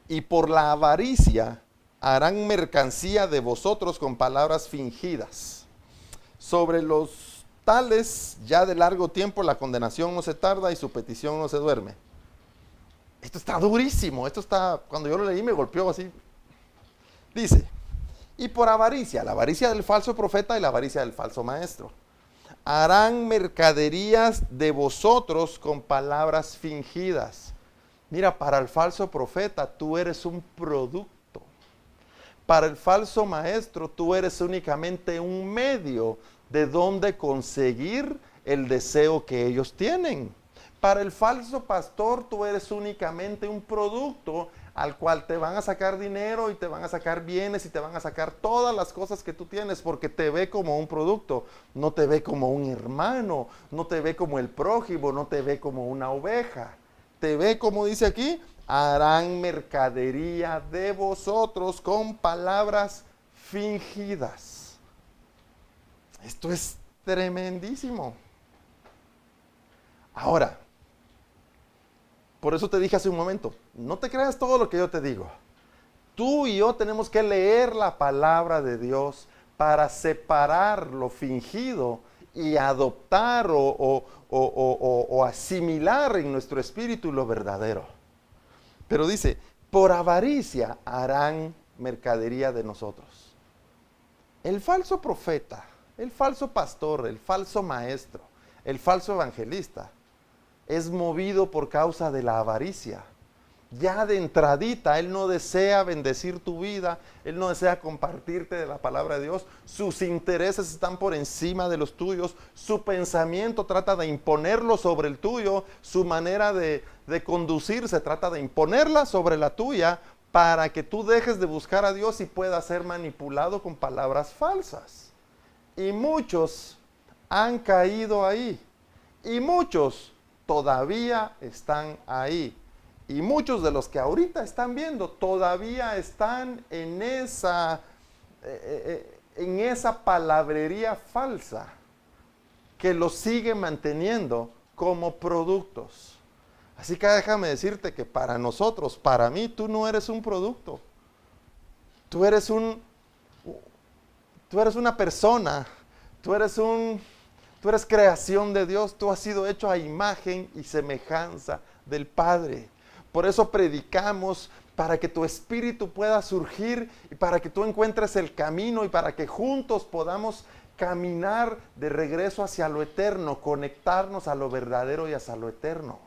y por la avaricia harán mercancía de vosotros con palabras fingidas. Sobre los tales ya de largo tiempo la condenación no se tarda y su petición no se duerme. Esto está durísimo, cuando yo lo leí me golpeó así. Dice, y por avaricia, la avaricia del falso profeta y la avaricia del falso maestro, harán mercaderías de vosotros con palabras fingidas. Mira, para el falso profeta tú eres un producto. Para el falso maestro tú eres únicamente un medio de donde conseguir el deseo que ellos tienen. Para el falso pastor tú eres únicamente un producto al cual te van a sacar dinero y te van a sacar bienes y te van a sacar todas las cosas que tú tienes porque te ve como un producto, no te ve como un hermano, no te ve como el prójimo, no te ve como una oveja. Te ve, como dice aquí, harán mercadería de vosotros con palabras fingidas. Esto es tremendísimo. Ahora, por eso te dije hace un momento, no te creas todo lo que yo te digo. Tú y yo tenemos que leer la palabra de Dios para separar lo fingido y adoptar o asimilar en nuestro espíritu lo verdadero. Pero dice, por avaricia harán mercadería de nosotros. El falso profeta, el falso pastor, el falso maestro, el falso evangelista es movido por causa de la avaricia. Ya de entradita, él no desea bendecir tu vida, él no desea compartirte de la palabra de Dios, sus intereses están por encima de los tuyos, su pensamiento trata de imponerlo sobre el tuyo, su manera de conducirse trata de imponerla sobre la tuya para que tú dejes de buscar a Dios y puedas ser manipulado con palabras falsas. Y muchos han caído ahí, y muchos todavía están ahí. Y muchos de los que ahorita están viendo todavía están en esa palabrería falsa que los sigue manteniendo como productos. Así que déjame decirte que para nosotros, para mí, tú no eres un producto. Tú eres una persona, tú eres creación de Dios, tú has sido hecho a imagen y semejanza del Padre. Por eso predicamos, para que tu espíritu pueda surgir y para que tú encuentres el camino y para que juntos podamos caminar de regreso hacia lo eterno, conectarnos a lo verdadero y hacia lo eterno.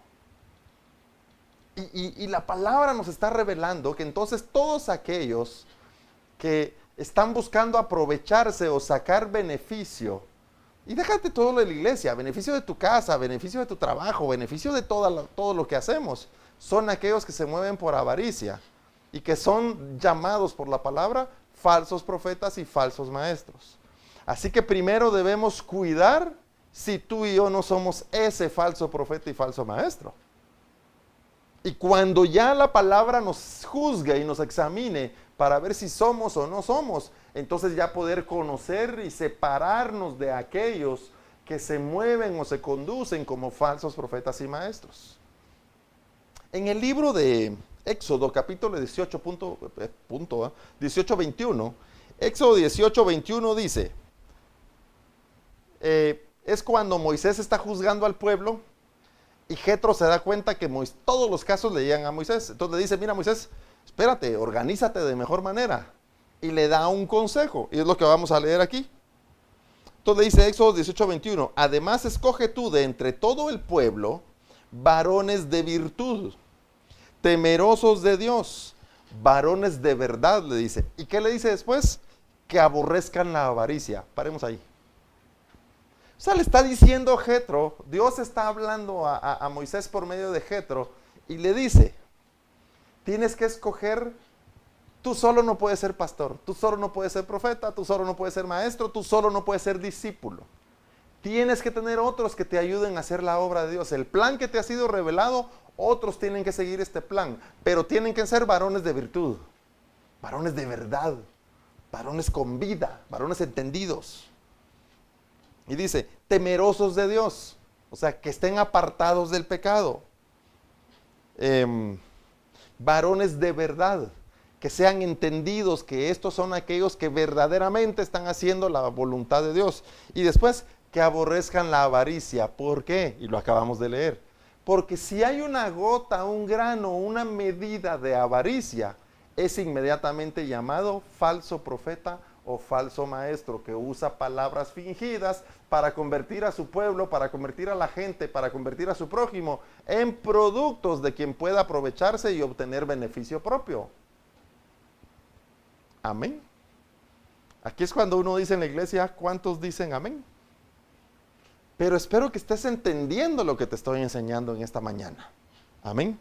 Y la palabra nos está revelando que entonces todos aquellos que están buscando aprovecharse o sacar beneficio, y déjate todo lo de la iglesia, beneficio de tu casa, beneficio de tu trabajo, beneficio de todo lo que hacemos, son aquellos que se mueven por avaricia y que son llamados por la palabra falsos profetas y falsos maestros. Así que primero debemos cuidar si tú y yo no somos ese falso profeta y falso maestro. Y cuando ya la palabra nos juzgue y nos examine para ver si somos o no somos, entonces ya poder conocer y separarnos de aquellos que se mueven o se conducen como falsos profetas y maestros. En el libro de Éxodo, capítulo 18, 18-21, Éxodo 18-21 dice, es cuando Moisés está juzgando al pueblo y Jetro se da cuenta que todos los casos le llegan a Moisés. Entonces le dice, mira Moisés, espérate, organízate de mejor manera. Y le da un consejo, y es lo que vamos a leer aquí. Entonces dice Éxodo 18-21, además escoge tú de entre todo el pueblo varones de virtud, temerosos de Dios, varones de verdad, le dice. ¿Y qué le dice después? Que aborrezcan la avaricia. Paremos ahí. O sea, le está diciendo Jetro, Dios está hablando a Moisés por medio de Jetro, y le dice, tienes que escoger, tú solo no puedes ser pastor, tú solo no puedes ser profeta, tú solo no puedes ser maestro, tú solo no puedes ser discípulo. Tienes que tener otros que te ayuden a hacer la obra de Dios. El plan que te ha sido revelado, otros tienen que seguir este plan, pero tienen que ser varones de virtud, varones de verdad, varones con vida, varones entendidos. Y dice, temerosos de Dios, o sea, que estén apartados del pecado. Varones de verdad, que sean entendidos, que estos son aquellos que verdaderamente están haciendo la voluntad de Dios. Y después, que aborrezcan la avaricia. ¿Por qué? Y lo acabamos de leer. Porque si hay una gota, un grano, una medida de avaricia, es inmediatamente llamado falso profeta o falso maestro que usa palabras fingidas para convertir a su pueblo, para convertir a la gente, para convertir a su prójimo en productos de quien pueda aprovecharse y obtener beneficio propio. Amén. Aquí es cuando uno dice en la iglesia, ¿cuántos dicen amén? Pero espero que estés entendiendo lo que te estoy enseñando en esta mañana. Amén.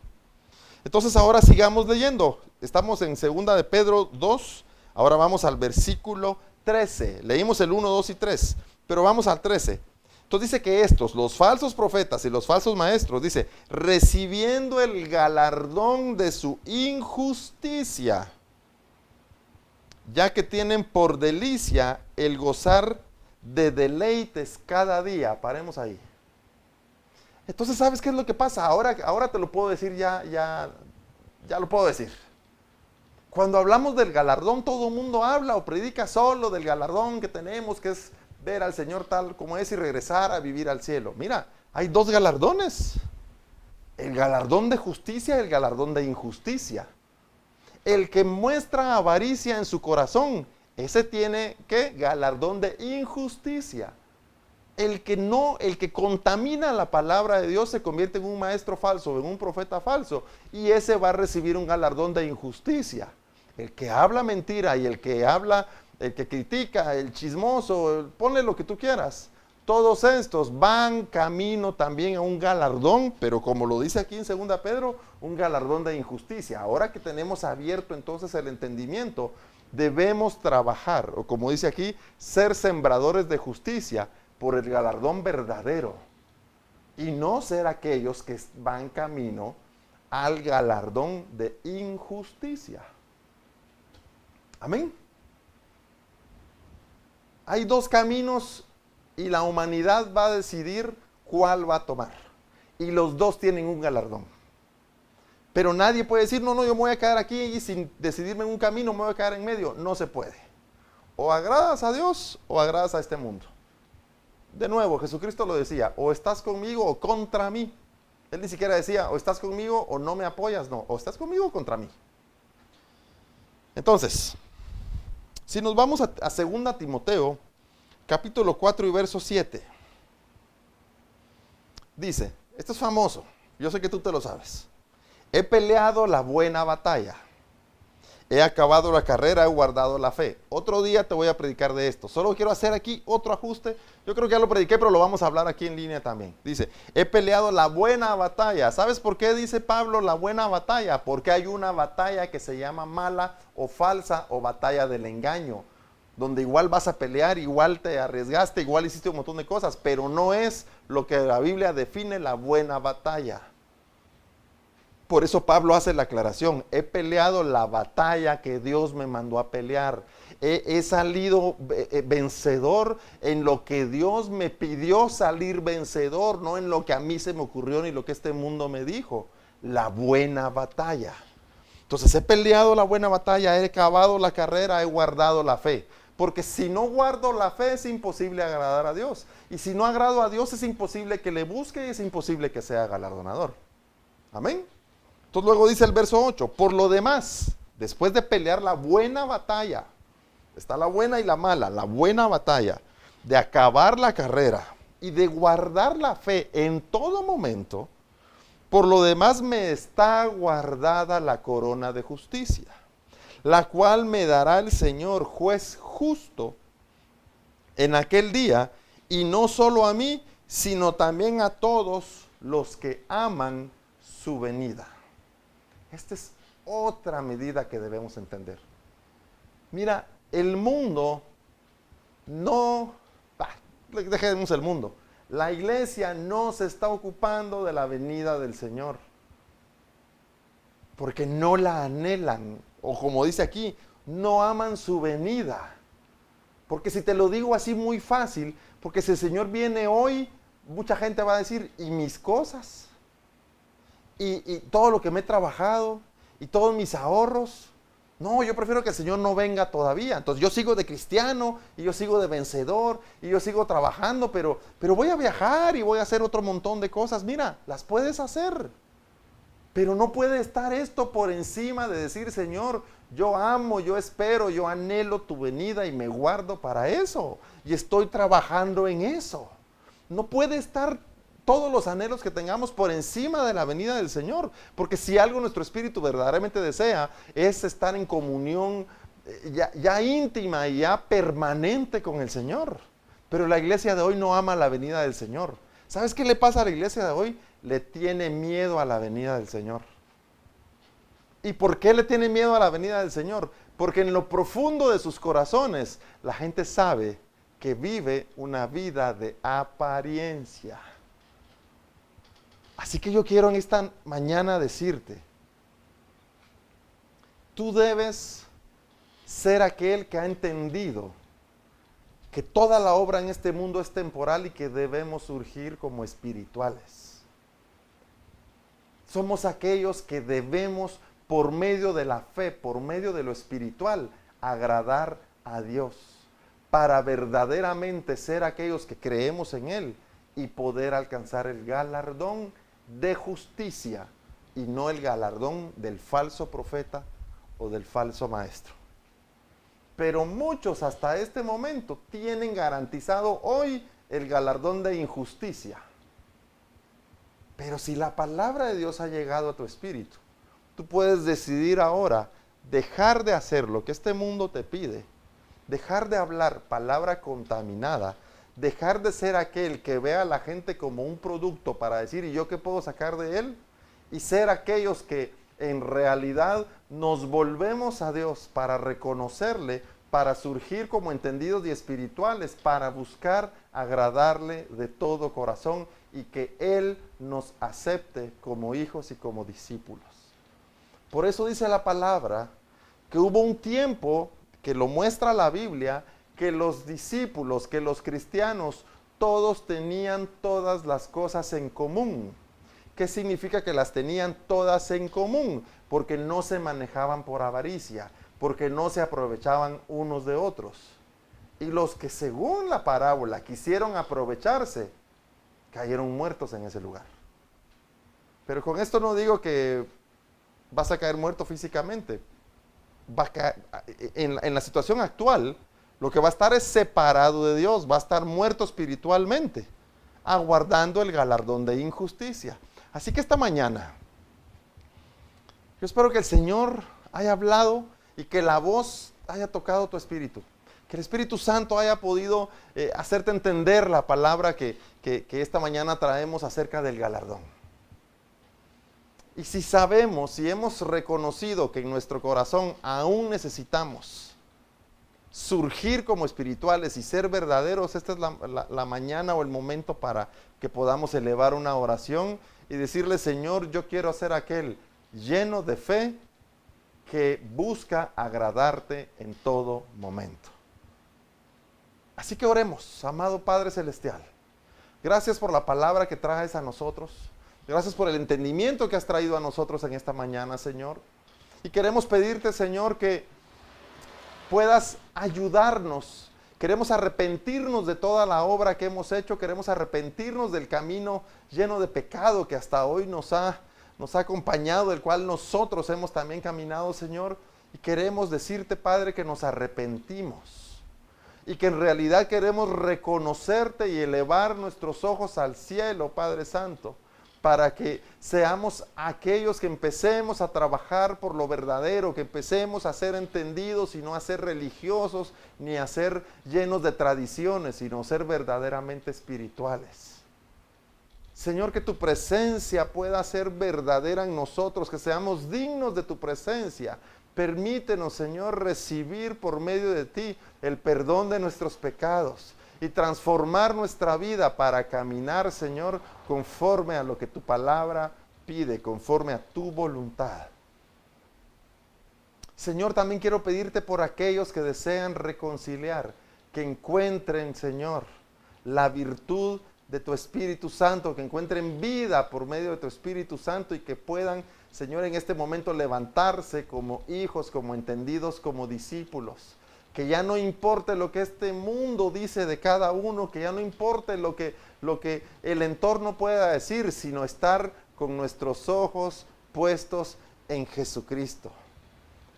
Entonces ahora sigamos leyendo. Estamos en 2 de Pedro 2. Ahora vamos al versículo 13. Leímos el 1, 2 y 3. Pero vamos al 13. Entonces dice que estos, los falsos profetas y los falsos maestros, dice, recibiendo el galardón de su injusticia, ya que tienen por delicia el gozar de deleites cada día. Paremos ahí. Entonces, ¿sabes qué es lo que pasa? Ahora te lo puedo decir, ya lo puedo decir. Cuando hablamos del galardón, todo el mundo habla o predica solo del galardón que tenemos, que es ver al Señor tal como es y regresar a vivir al cielo. Mira, hay dos galardones. El galardón de justicia y el galardón de injusticia. El que muestra avaricia en su corazón, ese tiene, ¿qué? Galardón de injusticia. El que contamina la palabra de Dios se convierte en un maestro falso, en un profeta falso, y ese va a recibir un galardón de injusticia. El que habla mentira y el que critica, el chismoso, ponle lo que tú quieras. Todos estos van camino también a un galardón, pero como lo dice aquí en 2 Pedro, un galardón de injusticia. Ahora que tenemos abierto entonces el entendimiento, debemos trabajar, o como dice aquí, ser sembradores de justicia por el galardón verdadero. Y no ser aquellos que van camino al galardón de injusticia. Amén. Hay dos caminos y la humanidad va a decidir cuál va a tomar. Y los dos tienen un galardón. Pero nadie puede decir, no, yo me voy a quedar aquí y sin decidirme en un camino me voy a quedar en medio. No se puede. O agradas a Dios o agradas a este mundo. De nuevo, Jesucristo lo decía, o estás conmigo o contra mí. Él ni siquiera decía, o estás conmigo o no me apoyas. No, o estás conmigo o contra mí. Entonces, si nos vamos a 2 Timoteo, capítulo 4 y verso 7. Dice, esto es famoso, yo sé que tú te lo sabes. He peleado la buena batalla. He acabado la carrera, he guardado la fe. Otro día te voy a predicar de esto. Solo quiero hacer aquí otro ajuste. Yo creo que ya lo prediqué, pero lo vamos a hablar aquí en línea también. Dice, he peleado la buena batalla. ¿Sabes por qué dice Pablo la buena batalla? Porque hay una batalla que se llama mala o falsa o batalla del engaño. Donde igual vas a pelear, igual te arriesgaste, igual hiciste un montón de cosas, pero no es lo que la Biblia define la buena batalla. Por eso Pablo hace la aclaración, he peleado la batalla que Dios me mandó a pelear. He salido vencedor en lo que Dios me pidió salir vencedor, no en lo que a mí se me ocurrió ni lo que este mundo me dijo. La buena batalla. Entonces he peleado la buena batalla, he acabado la carrera, he guardado la fe. Porque si no guardo la fe es imposible agradar a Dios. Y si no agrado a Dios es imposible que le busque y es imposible que sea galardonador. Amén. Entonces luego dice el verso 8, por lo demás, después de pelear la buena batalla, está la buena y la mala, la buena batalla, de acabar la carrera y de guardar la fe en todo momento, por lo demás me está guardada la corona de justicia, la cual me dará el Señor juez justo en aquel día, y no solo a mí, sino también a todos los que aman su venida. Esta es otra medida que debemos entender. Mira, el mundo dejemos el mundo. La iglesia no se está ocupando de la venida del Señor. Porque no la anhelan. O como dice aquí, no aman su venida. Porque si te lo digo así muy fácil, porque si el Señor viene hoy, mucha gente va a decir, ¿y mis cosas? Y todo lo que me he trabajado, y todos mis ahorros. No, yo prefiero que el Señor no venga todavía. Entonces yo sigo de cristiano, y yo sigo de vencedor, y yo sigo trabajando, pero voy a viajar y voy a hacer otro montón de cosas. Mira, las puedes hacer. Pero no puede estar esto por encima de decir, Señor, Yo amo, yo espero, yo anhelo tu venida y me guardo para eso. Y estoy trabajando en eso. No puede estar todos los anhelos que tengamos por encima de la venida del Señor. Porque si algo nuestro espíritu verdaderamente desea es estar en comunión ya íntima y ya permanente con el Señor. Pero la iglesia de hoy no ama la venida del Señor. ¿Sabes qué le pasa a la iglesia de hoy? Le tiene miedo a la venida del Señor. ¿Y por qué le tiene miedo a la venida del Señor? Porque en lo profundo de sus corazones la gente sabe que vive una vida de apariencia. Así que yo quiero en esta mañana decirte, tú debes ser aquel que ha entendido que toda la obra en este mundo es temporal y que debemos surgir como espirituales. Somos aquellos que debemos, por medio de la fe, por medio de lo espiritual, agradar a Dios, para verdaderamente ser aquellos que creemos en Él y poder alcanzar el galardón de justicia y no el galardón del falso profeta o del falso maestro. Pero muchos hasta este momento tienen garantizado hoy el galardón de injusticia. Pero si la palabra de Dios ha llegado a tu espíritu, tú puedes decidir ahora dejar de hacer lo que este mundo te pide, dejar de hablar palabra contaminada, dejar de ser aquel que vea a la gente como un producto para decir, ¿y yo qué puedo sacar de él? Y ser aquellos que en realidad nos volvemos a Dios para reconocerle, para surgir como entendidos y espirituales, para buscar agradarle de todo corazón y que Él nos acepte como hijos y como discípulos. Por eso dice la palabra que hubo un tiempo, que lo muestra la Biblia, que los discípulos, que los cristianos, todos tenían todas las cosas en común. ¿Qué significa que las tenían todas en común? Porque no se manejaban por avaricia, porque no se aprovechaban unos de otros. Y los que según la parábola quisieron aprovecharse, cayeron muertos en ese lugar. Pero con esto no digo que vas a caer muerto físicamente. En la situación actual, lo que va a estar es separado de Dios, va a estar muerto espiritualmente, aguardando el galardón de injusticia. Así que esta mañana, yo espero que el Señor haya hablado y que la voz haya tocado tu espíritu. Que el Espíritu Santo haya podido hacerte entender la palabra que esta mañana traemos acerca del galardón. Y si sabemos, si hemos reconocido que en nuestro corazón aún necesitamos surgir como espirituales y ser verdaderos, esta es la mañana o el momento para que podamos elevar una oración y decirle, Señor, yo quiero ser aquel lleno de fe que busca agradarte en todo momento. Así que oremos, amado Padre Celestial. Gracias por la palabra que traes a nosotros. Gracias por el entendimiento que has traído a nosotros en esta mañana, Señor. Y queremos pedirte, Señor, que puedas ayudarnos. Queremos arrepentirnos de toda la obra que hemos hecho. Queremos arrepentirnos del camino lleno de pecado que hasta hoy nos ha acompañado, del cual nosotros hemos también caminado, Señor. Y queremos decirte, Padre, que nos arrepentimos. Y que en realidad queremos reconocerte y elevar nuestros ojos al cielo, Padre Santo, para que seamos aquellos que empecemos a trabajar por lo verdadero, que empecemos a ser entendidos y no a ser religiosos, ni a ser llenos de tradiciones, sino ser verdaderamente espirituales. Señor, que tu presencia pueda ser verdadera en nosotros, que seamos dignos de tu presencia. Permítenos, Señor, recibir por medio de ti el perdón de nuestros pecados y transformar nuestra vida para caminar, Señor, conforme a lo que tu palabra pide, conforme a tu voluntad. Señor, también quiero pedirte por aquellos que desean reconciliar, que encuentren, Señor, la virtud de tu Espíritu Santo, que encuentren vida por medio de tu Espíritu Santo y que puedan, Señor, en este momento levantarse como hijos, como entendidos, como discípulos. Que ya no importe lo que este mundo dice de cada uno, que ya no importe lo que el entorno pueda decir, sino estar con nuestros ojos puestos en Jesucristo.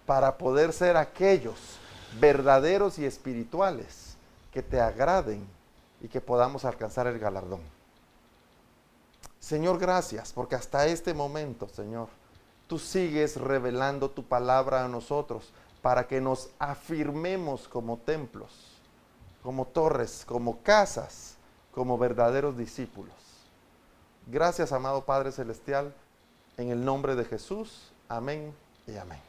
para poder ser aquellos verdaderos y espirituales que te agraden y que podamos alcanzar el galardón. Señor, gracias, porque hasta este momento, Señor, tú sigues revelando tu palabra a nosotros para que nos afirmemos como templos, como torres, como casas, como verdaderos discípulos. Gracias, amado Padre Celestial, en el nombre de Jesús. Amén y amén.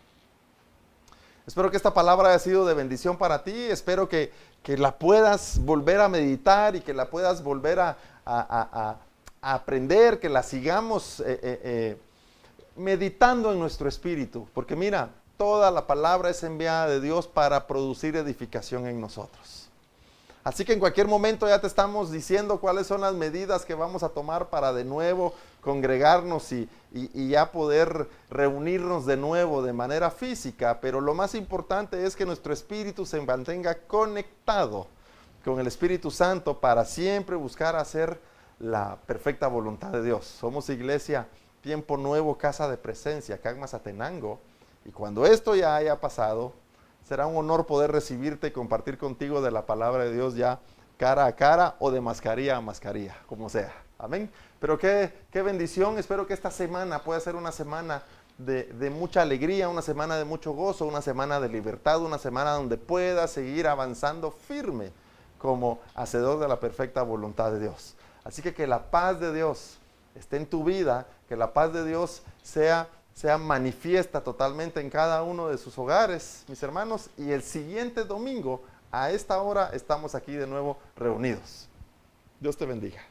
Espero que esta palabra haya sido de bendición para ti. Espero que la puedas volver a meditar y que la puedas volver a aprender, que la sigamos meditando en nuestro espíritu. Porque mira, toda la palabra es enviada de Dios para producir edificación en nosotros. Así que en cualquier momento ya te estamos diciendo cuáles son las medidas que vamos a tomar para de nuevo congregarnos y ya poder reunirnos de nuevo de manera física. Pero lo más importante es que nuestro espíritu se mantenga conectado con el Espíritu Santo para siempre buscar hacer la perfecta voluntad de Dios. Somos Iglesia Tiempo Nuevo, Casa de Presencia, acá en Mazatenango. Y cuando esto ya haya pasado, será un honor poder recibirte y compartir contigo de la palabra de Dios ya cara a cara o de mascarilla a mascarilla, como sea. Amén. Pero qué bendición. Espero que esta semana pueda ser una semana de mucha alegría, una semana de mucho gozo, una semana de libertad, una semana donde puedas seguir avanzando firme como hacedor de la perfecta voluntad de Dios. Así que la paz de Dios esté en tu vida, que la paz de Dios sea manifiesta totalmente en cada uno de sus hogares, mis hermanos. Y el siguiente domingo, a esta hora, estamos aquí de nuevo reunidos. Dios te bendiga.